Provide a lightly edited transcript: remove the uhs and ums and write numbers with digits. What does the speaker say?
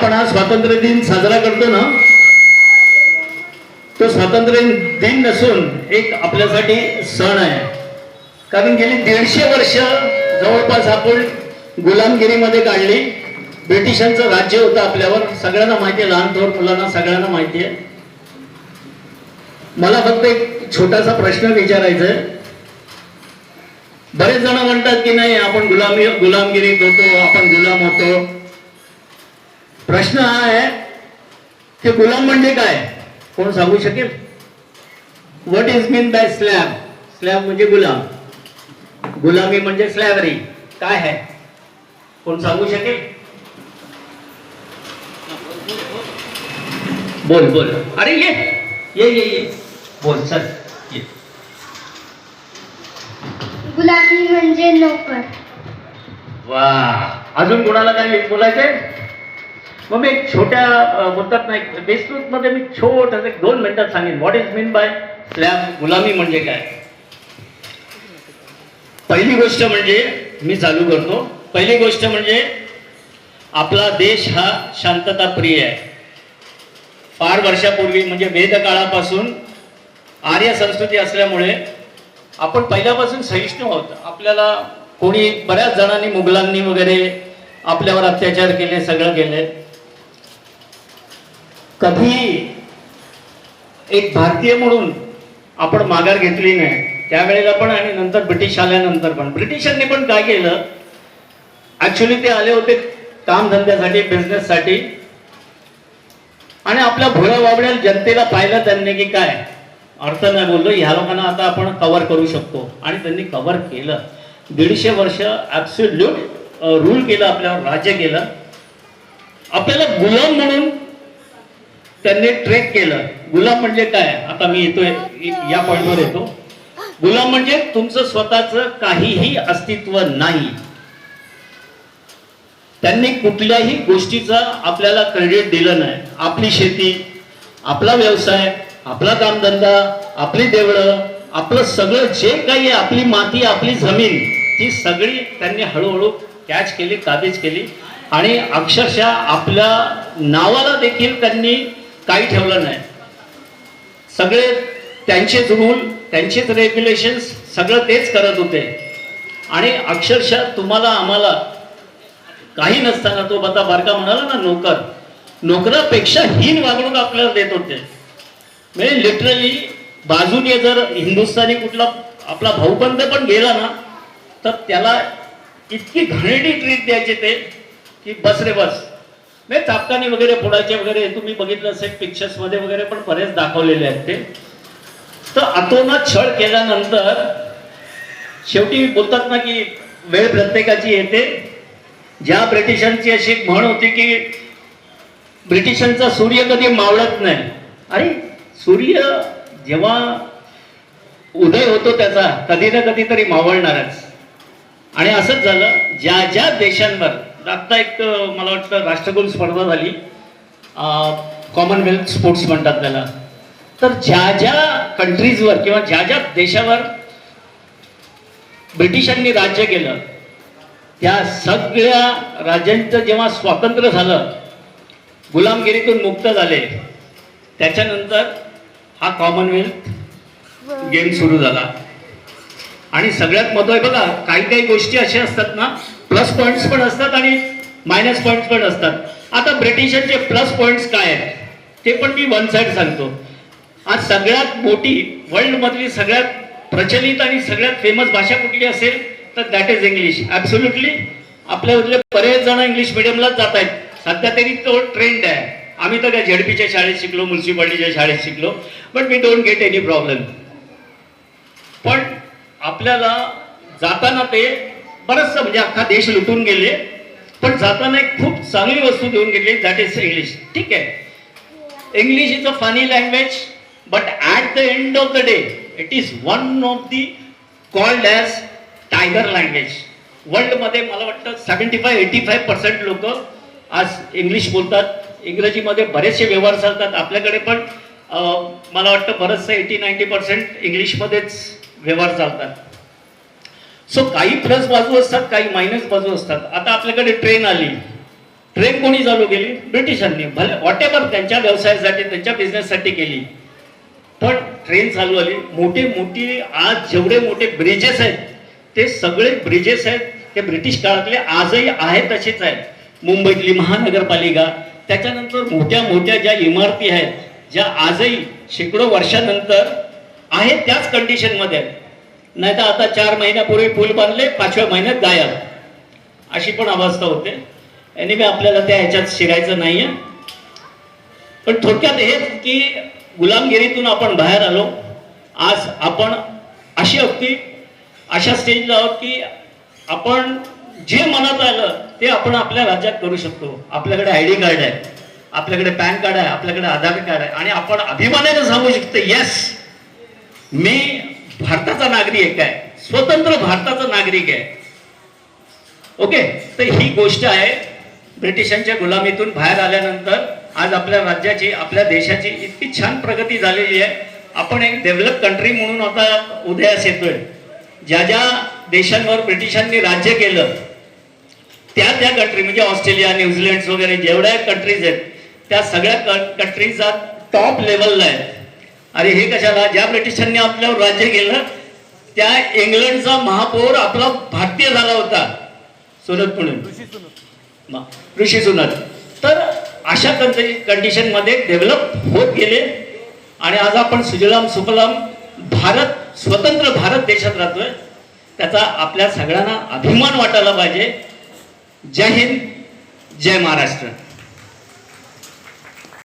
आपण हा स्वातंत्र्य दिन साजरा करतो ना, तो स्वातंत्र्य दिन नसून एक आपल्यासाठी सण आहे. कारण गेली 150 वर्ष जवळपास आपण गुलामगिरीमध्ये काढली. ब्रिटिशांचं राज्य होतं आपल्यावर, सगळ्यांना माहिती आहे, लहान थोर मुलांना सगळ्यांना माहिती आहे. मला फक्त एक छोटासा प्रश्न विचारायचा आहे. बरेच जण म्हणतात की नाही, आपण गुलामगिरीत होतो, आपण गुलाम होतो. प्रश्न हा आहे की गुलाम म्हणजे काय, कोण सांगू शकेल? What is mean by slab? Slab म्हणजे गुलाम, गुलामी म्हणजे स्लॅवरी. काय आहे, कोण सांगू शकेल? बोल बोल. अरे ये ये ये ये बोल सर. ये. गुलामी म्हणजे नोकर. वा, अजून कोणाला काय बोलायचंय? मग मी एक छोट्या बोलतात नाही, विस्तृत मध्ये मी छोटं 2 मिनिटात सांगेन what is mean by slab, गुलामी म्हणजे काय. पहिली गोष्ट म्हणजे मी चालू करतो. पहिली गोष्ट म्हणजे आपला देश हा शांतता प्रिय आहे. फार वर्षापूर्वी म्हणजे वेद काळापासून आर्य संस्कृती असल्यामुळे आपण पहिल्यापासून सहिष्णू आहोत. आपल्याला कोणी बऱ्याच जणांनी, मुघलांनी वगैरे आपल्यावर अत्याचार केले, सगळं केले. कधी एक भारतीय म्हणून आपण माघार घेतली नाही. त्यावेळेला पण आणि नंतर ब्रिटिश आल्यानंतर पण. ब्रिटिशांनी पण काय केलं, ऍक्च्युली ते आले होते कामधंद्यासाठी, बिझनेससाठी, आणि आपल्या भोळ्या बाबड्या जनतेला पाहिलं त्यांनी की काय अर्थ नाही, बोललो ह्या लोकांना आता आपण कव्हर करू शकतो. आणि त्यांनी कव्हर केलं. 150 वर्ष ऍब्सोल्यूट रूल केलं, आपल्यावर राज्य केलं. आपल्याला गुलाम म्हणून त्यांनी ट्रेक केलं. गुलाम म्हणजे काय, आता मी येतोय या पॉइंटवर येतो. गुलाम म्हणजे तुमचं स्वतःचं काहीही अस्तित्व नाही. त्यांनी कुठल्याही गोष्टीचं आपल्याला क्रेडिट दिलं नाही. आपली शेती, आपला व्यवसाय, आपला कामधंदा, आपली देवळं, आपलं सगळं जे काही आहे, आपली माती, आपली जमीन, ती सगळी त्यांनी हळूहळू कॅच केली, काबीज केली. आणि अक्षरशः आपल्या नावाला देखील त्यांनी काही ठेवलं नाही. सगळे त्यांचेच रूल, त्यांचेच रेग्युलेशन्स, सगळं तेच करत होते. आणि अक्षरशः तुम्हाला आम्हाला काही नसताना, तो बता बारका म्हणाला ना, नोकर, नोकरापेक्षा हीन वागणूक आपल्याला देत होते. म्हणजे लिटरली बाजूने जर हिंदुस्थानी कुठला आपला भाऊबंद पण गेला ना, तर त्याला इतकी घाणेरडी ट्रीट द्यायचे ते की बस रे बस. म्हणजे चापकानी वगैरे फोडायचे वगैरे, तुम्ही बघितलं असेल पिक्चर्स मध्ये वगैरे पण बरेच दाखवलेले आहेत ते. तर अतोनात छळ केल्यानंतर शेवटी बोलतात ना की वेळ प्रत्येकाची येते. ज्या ब्रिटिशांची अशी एक म्हण होती की ब्रिटिशांचा सूर्य कधी मावळत नाही. अरे सूर्य जेव्हा उदय होतो त्याचा कधी ना कधीतरी मावळणारच. आणि असंच झालं. ज्या ज्या देशांवर आता एक मला वाटतं राष्ट्रकुल स्पर्धा झाली, कॉमनवेल्थ स्पोर्ट्स म्हणतात त्याला. तर ज्या ज्या कंट्रीजवर किंवा ज्या ज्या देशावर ब्रिटिशांनी राज्य केलं, त्या सगळ्या राज्यांचं जेव्हा स्वातंत्र्य झालं, गुलामगिरीतून मुक्त झाले, त्याच्यानंतर हा कॉमनवेल्थ गेम सुरू झाला. आणि सगळ्यात महत्त्व आहे बघा, काही काही गोष्टी अशा असतात ना, प्लस पॉइंट्स पण असतात आणि मायनस पॉइंट्स पण असतात. आता ब्रिटिशांचे प्लस पॉइंट्स काय आहेत ते पण मी वन साइड सांगतो. आज सगळ्यात मोठी वर्ल्ड मधली सगळ्यात प्रचलित आणि सगळ्यात फेमस भाषा कुठली असेल तर दॅट इज इंग्लिश. ऍब्सोल्युटली आपल्यामधले बरेच जण इंग्लिश मिडियमलाच जात आहेत. सध्या तरी तो ट्रेंड आहे. आम्ही तर काय झेडपीच्या शाळेत शिकलो, म्युन्सिपाल्टीच्या शाळेत शिकलो, but we don't get any problem. पण आपल्याला जाताना ते बरंचसं म्हणजे अख्खा देश लुटून गेले, पण जाताना एक खूप चांगली वस्तू देऊन गेली, दॅट इज इंग्लिश. ठीक आहे, English is a funny language, but at the end of the day it is one of the called as tiger language. वर्ल्डमध्ये मला वाटतं 75-85% लोक आज इंग्लिश बोलतात. इंग्रजीमध्ये बरेचसे व्यवहार चालतात. आपल्याकडे पण मला वाटतं बरंचसं 80-90% इंग्लिशमध्येच व्यवहार चालतात. सो काही प्लस बाजू असतात, काही मायनस बाजू असतात. आता आपल्याकडे ट्रेन आली, ट्रेन कोणी चालू केली? ब्रिटिशांनी. भले वॉटेवर त्यांच्या व्यवसायासाठी त्यांच्या बिझनेससाठी केली, पण ट्रेन चालू आली. मोठी आज जेवढे मोठे ब्रिजेस आहेत ते सगळे ब्रिजेस आहेत ते ब्रिटिश काळातले आजही आहेत तसेच आहेत. मुंबईतली महानगरपालिका, त्याच्यानंतर मोठ्या ज्या इमारती आहेत ज्या आजही शेकडो वर्षानंतर आहेत त्याच कंडिशनमध्ये आहेत. नाही तर आता 4 महिन्यापूर्वी पूल बांधले, 5व्या महिन्यात गायब, अशी पण अवस्था होते. एनिवे आपल्याला त्या ह्याच्यात शिरायचं नाहीये. पण थोडक्यात हेच की गुलामगिरीतून आपण बाहेर आलो. आज आपण अशा स्टेजला आहोत की आपण जे मनात आलं ते आपण आपल्या राज्यात करू शकतो. आपल्याकडे ID कार्ड आहे, आपल्याकडे पॅन कार्ड आहे, आपल्याकडे आधार कार्ड आहे, आणि आपण अभिमानाने सांगू शकतो, येस मी भारताचा नागरिक आहे, स्वतंत्र भारताचा नागरिक आहे. ओके, तर ही गोष्ट आहे. ब्रिटिशांच्या गुलामीतून बाहेर आल्यानंतर आज आपल्या राज्याची, आपल्या देशाची इतकी छान प्रगती झालेली आहे. आपण एक डेव्हलप कंट्री म्हणून आता उदयास येतोय. ज्या देशांवर ब्रिटिशांनी राज्य केलं त्या कंट्री म्हणजे ऑस्ट्रेलिया, न्यूझीलंड वगैरे जेवढ्या कंट्रीज आहेत त्या सगळ्या कंट्रीजचा टॉप लेवलला आहे. अरे हे कशाला? ज्या ब्रिटिशांनी आपल्यावर राज्य केलं त्या इंग्लंडचा महापौर आपला भारतीय झाला होता, सुनत म्हणून, ऋषी सुनत. तर अशा कंडिशन मध्ये डेव्हलप होत गेले आणि आज आपण सुजलाम सुफलाम भारत, स्वतंत्र भारत देशात राहतोय. त्याचा आपल्या सगळ्यांना अभिमान वाटायला पाहिजे. जय हिंद, जय महाराष्ट्र.